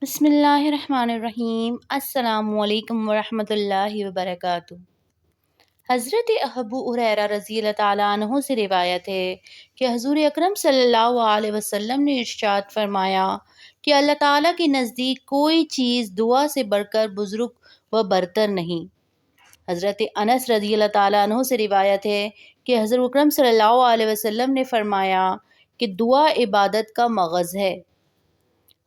بسم اللہ الرحمن الرحیم۔ السلام علیکم ورحمۃ اللہ وبرکاتہ۔ حضرت ابو ہریرہ رضی اللہ تعالیٰ عنہ سے روایت ہے کہ حضور اکرم صلی اللہ علیہ وسلم نے ارشاد فرمایا کہ اللہ تعالیٰ کے نزدیک کوئی چیز دعا سے بڑھ کر بزرگ و برتر نہیں۔ حضرت انس رضی اللہ تعالیٰ عنہ سے روایت ہے کہ حضور اکرم صلی اللہ علیہ وسلم نے فرمایا کہ دعا عبادت کا مغز ہے۔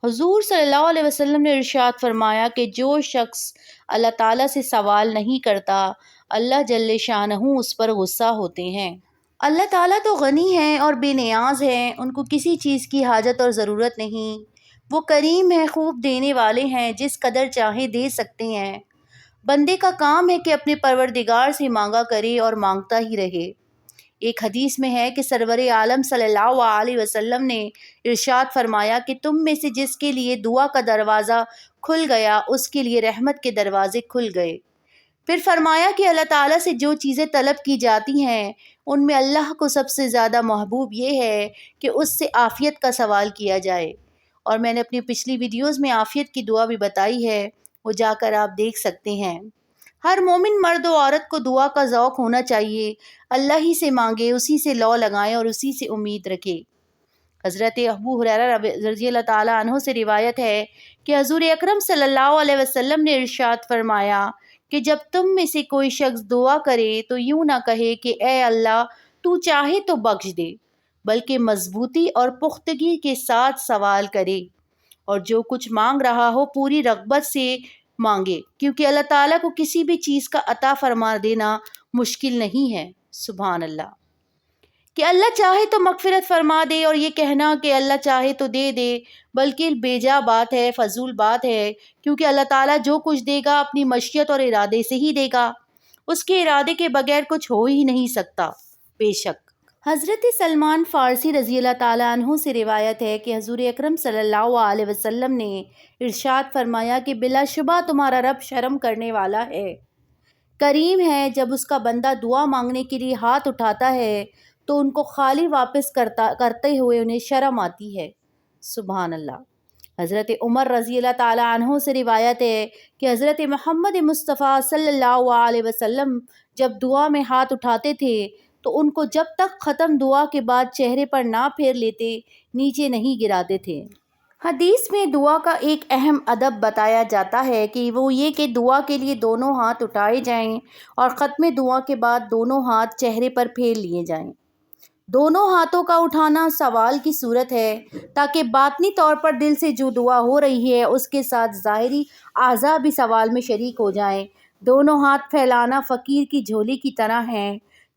حضور صلی اللہ علیہ وسلم نے ارشاد فرمایا کہ جو شخص اللہ تعالیٰ سے سوال نہیں کرتا، اللہ جل شانہ اس پر غصہ ہوتے ہیں۔ اللہ تعالیٰ تو غنی ہیں اور بے نیاز ہیں، ان کو کسی چیز کی حاجت اور ضرورت نہیں۔ وہ کریم ہیں، خوب دینے والے ہیں، جس قدر چاہے دے سکتے ہیں۔ بندے کا کام ہے کہ اپنے پروردگار سے مانگا کرے اور مانگتا ہی رہے۔ ایک حدیث میں ہے کہ سرور عالم صلی اللہ علیہ وسلم نے ارشاد فرمایا کہ تم میں سے جس کے لیے دعا کا دروازہ کھل گیا، اس کے لیے رحمت کے دروازے کھل گئے۔ پھر فرمایا کہ اللہ تعالیٰ سے جو چیزیں طلب کی جاتی ہیں، ان میں اللہ کو سب سے زیادہ محبوب یہ ہے کہ اس سے عافیت کا سوال کیا جائے، اور میں نے اپنی پچھلی ویڈیوز میں عافیت کی دعا بھی بتائی ہے، وہ جا کر آپ دیکھ سکتے ہیں۔ ہر مومن مرد و عورت کو دعا کا ذوق ہونا چاہیے، اللہ ہی سے مانگے، اسی سے لو لگائیں اور اسی سے امید رکھے۔ حضرت ابو ہریرہ رضی اللہ تعالیٰ عنہ سے روایت ہے کہ حضور اکرم صلی اللہ علیہ وسلم نے ارشاد فرمایا کہ جب تم میں سے کوئی شخص دعا کرے تو یوں نہ کہے کہ اے اللہ تو چاہے تو بخش دے، بلکہ مضبوطی اور پختگی کے ساتھ سوال کرے، اور جو کچھ مانگ رہا ہو پوری رغبت سے مانگے، کیونکہ اللہ تعالیٰ کو کسی بھی چیز کا عطا فرما دینا مشکل نہیں ہے۔ سبحان اللہ۔ کہ اللہ چاہے تو مغفرت فرما دے، اور یہ کہنا کہ اللہ چاہے تو دے دے بلکہ بیجا بات ہے، فضول بات ہے، کیونکہ اللہ تعالیٰ جو کچھ دے گا اپنی مشیت اور ارادے سے ہی دے گا، اس کے ارادے کے بغیر کچھ ہو ہی نہیں سکتا۔ بے شک حضرت سلمان فارسی رضی اللہ تعالیٰ عنہ سے روایت ہے کہ حضور اکرم صلی اللہ علیہ وسلم نے ارشاد فرمایا کہ بلا شبہ تمہارا رب شرم کرنے والا ہے، کریم ہے۔ جب اس کا بندہ دعا مانگنے کے لیے ہاتھ اٹھاتا ہے تو ان کو خالی واپس کرتے ہوئے انہیں شرم آتی ہے۔ سبحان اللہ۔ حضرت عمر رضی اللہ تعالیٰ عنہ سے روایت ہے کہ حضرت محمد مصطفیٰ صلی اللہ علیہ وسلم جب دعا میں ہاتھ اٹھاتے تھے تو ان کو جب تک ختم دعا کے بعد چہرے پر نہ پھیر لیتے نیچے نہیں گراتے تھے۔ حدیث میں دعا کا ایک اہم ادب بتایا جاتا ہے کہ وہ یہ کہ دعا کے لیے دونوں ہاتھ اٹھائے جائیں اور ختم دعا کے بعد دونوں ہاتھ چہرے پر پھیر لیے جائیں۔ دونوں ہاتھوں کا اٹھانا سوال کی صورت ہے تاکہ باطنی طور پر دل سے جو دعا ہو رہی ہے اس کے ساتھ ظاہری اعضاء بھی سوال میں شریک ہو جائیں۔ دونوں ہاتھ پھیلانا فقیر کی جھولی کی طرح ہے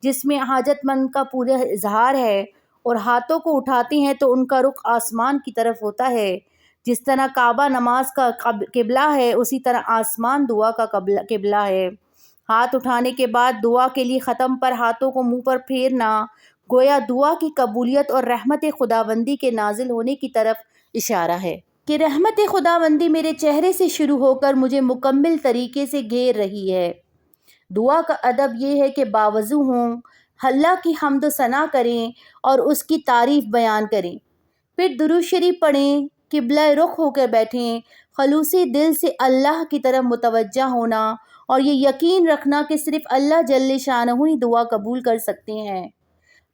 جس میں حاجت مند کا پورا اظہار ہے، اور ہاتھوں کو اٹھاتے ہیں تو ان کا رخ آسمان کی طرف ہوتا ہے۔ جس طرح کعبہ نماز کا قبلہ ہے، اسی طرح آسمان دعا کا قبلہ ہے۔ ہاتھ اٹھانے کے بعد دعا کے لیے ختم پر ہاتھوں کو منہ پر پھیرنا گویا دعا کی قبولیت اور رحمت خداوندی کے نازل ہونے کی طرف اشارہ ہے کہ رحمت خداوندی میرے چہرے سے شروع ہو کر مجھے مکمل طریقے سے گھیر رہی ہے۔ دعا کا ادب یہ ہے کہ باوضو ہوں، اللہ کی حمد و ثنا کریں اور اس کی تعریف بیان کریں، پھر درود شریف پڑھیں، قبلہ رخ ہو کر بیٹھیں، خلوصی دل سے اللہ کی طرف متوجہ ہونا اور یہ یقین رکھنا کہ صرف اللہ جل شانہ ہی دعا قبول کر سکتے ہیں۔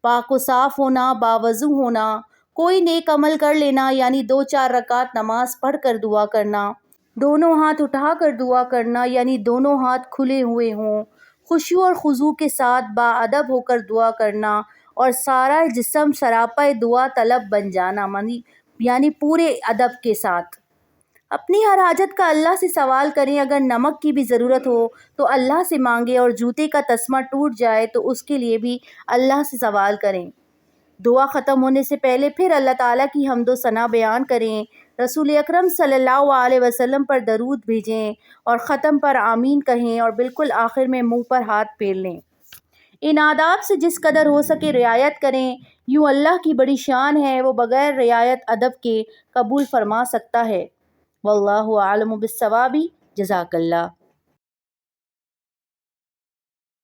پاک و صاف ہونا، باوضو ہونا، کوئی نیک عمل کر لینا یعنی 2-4 رکعت نماز پڑھ کر دعا کرنا، دونوں ہاتھ اٹھا کر دعا کرنا یعنی دونوں ہاتھ کھلے ہوئے ہوں، خشوع اور خضوع کے ساتھ باادب ہو کر دعا کرنا، اور سارا جسم سراپا دعا طلب بن جانا یعنی پورے ادب کے ساتھ اپنی ہر حاجت کا اللہ سے سوال کریں۔ اگر نمک کی بھی ضرورت ہو تو اللہ سے مانگیں، اور جوتے کا تسمہ ٹوٹ جائے تو اس کے لیے بھی اللہ سے سوال کریں۔ دعا ختم ہونے سے پہلے پھر اللہ تعالیٰ کی حمد و ثنا بیان کریں، رسول اکرم صلی اللہ علیہ وسلم پر درود بھیجیں اور ختم پر آمین کہیں، اور بالکل آخر میں منہ پر ہاتھ پھیر لیں۔ ان آداب سے جس قدر ہو سکے رعایت کریں، یوں اللہ کی بڑی شان ہے، وہ بغیر رعایت ادب کے قبول فرما سکتا ہے۔ واللہ اعلم بالصواب۔ جزاک اللہ۔